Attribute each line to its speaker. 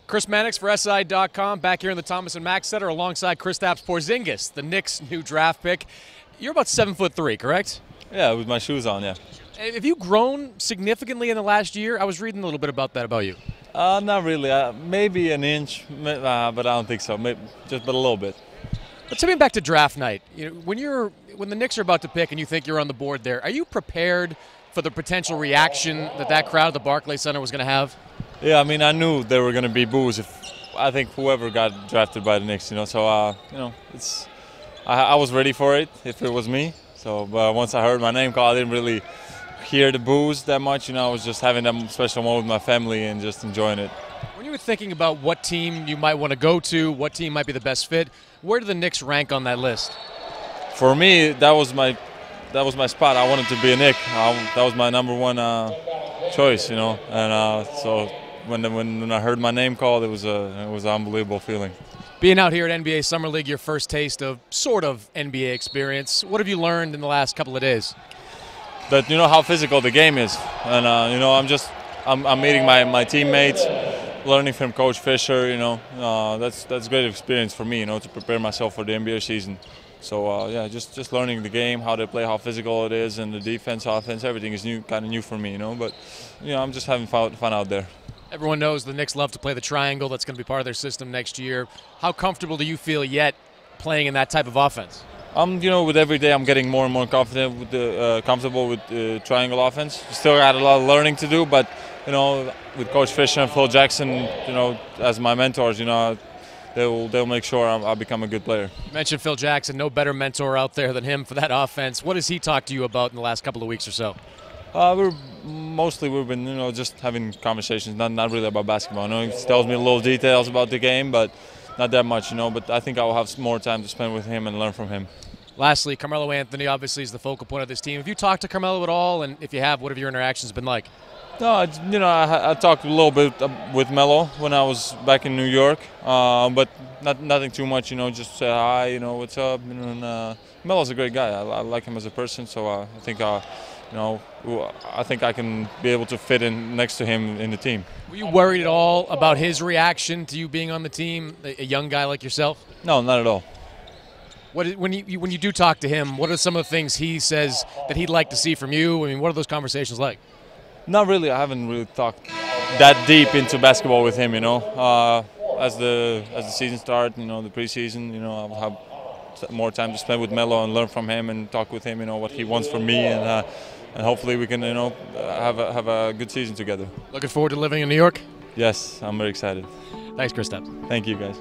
Speaker 1: Chris Mannix for SI.com, back here in the Thomas and Mack Center alongside Kristaps Porzingis, the Knicks' new draft pick. You're about 7'3", correct?
Speaker 2: Yeah, with my shoes on, yeah.
Speaker 1: Have you grown significantly in the last year? I was reading a little bit about that about you.
Speaker 2: Not really. Maybe an inch, but I don't think so. Maybe but a little bit.
Speaker 1: But take me back to draft night. When the Knicks are about to pick and you think you're on the board there, are you prepared for the potential reaction that crowd at the Barclays Center was going to have?
Speaker 2: Yeah, I mean, I knew there were going to be boos if I think whoever got drafted by the Knicks. So I was ready for it if it was me. So, but once I heard my name called, I didn't really hear the boos that much. I was just having that special moment with my family and just enjoying it.
Speaker 1: When you were thinking about what team you might want to go to, what team might be the best fit, where do the Knicks rank on that list?
Speaker 2: For me, that was my spot. I wanted to be a Knick. That was my number one choice, And so when I heard my name called, it was an unbelievable feeling.
Speaker 1: Being out here at NBA Summer League, your first taste of sort of NBA experience. What have you learned in the last couple of days?
Speaker 2: That how physical the game is, and I'm meeting my teammates, learning from Coach Fisher. That's great experience for me. To prepare myself for the NBA season. So just learning the game, how they play, how physical it is, and the defense, offense, everything is kind of new for me. But I'm just having fun out there.
Speaker 1: Everyone knows the Knicks love to play the triangle. That's going to be part of their system next year. How comfortable do you feel yet playing in that type of offense?
Speaker 2: With every day I'm getting more and more confident with comfortable with the triangle offense. Still got a lot of learning to do, but with Coach Fisher and Phil Jackson, as my mentors, they'll make sure I'll become a good player.
Speaker 1: You mentioned Phil Jackson, no better mentor out there than him for that offense. What has he talked to you about in the last couple of weeks or so?
Speaker 2: We've been just having conversations, not really about basketball. He tells me little details about the game, but not that much, But I think I will have more time to spend with him and learn from him.
Speaker 1: Lastly, Carmelo Anthony obviously is the focal point of this team. Have you talked to Carmelo at all? And if you have, what have your interactions been like?
Speaker 2: No, I talked a little bit with Melo when I was back in New York, but nothing too much. Just say hi, what's up. And Melo's a great guy. I like him as a person, so I think I think I can be able to fit in next to him in the team.
Speaker 1: Were you worried at all about his reaction to you being on the team, a young guy like yourself?
Speaker 2: No, not at all.
Speaker 1: When you do talk to him, what are some of the things he says that he'd like to see from you? I mean, what are those conversations like?
Speaker 2: Not really. I haven't really talked that deep into basketball with him. As the season starts, the preseason, I'll have more time to spend with Melo and learn from him and talk with him. What he wants from me, and hopefully we can, have a good season together.
Speaker 1: Looking forward to living in New York?
Speaker 2: Yes, I'm very excited.
Speaker 1: Thanks, Kristaps.
Speaker 2: Thank you, guys.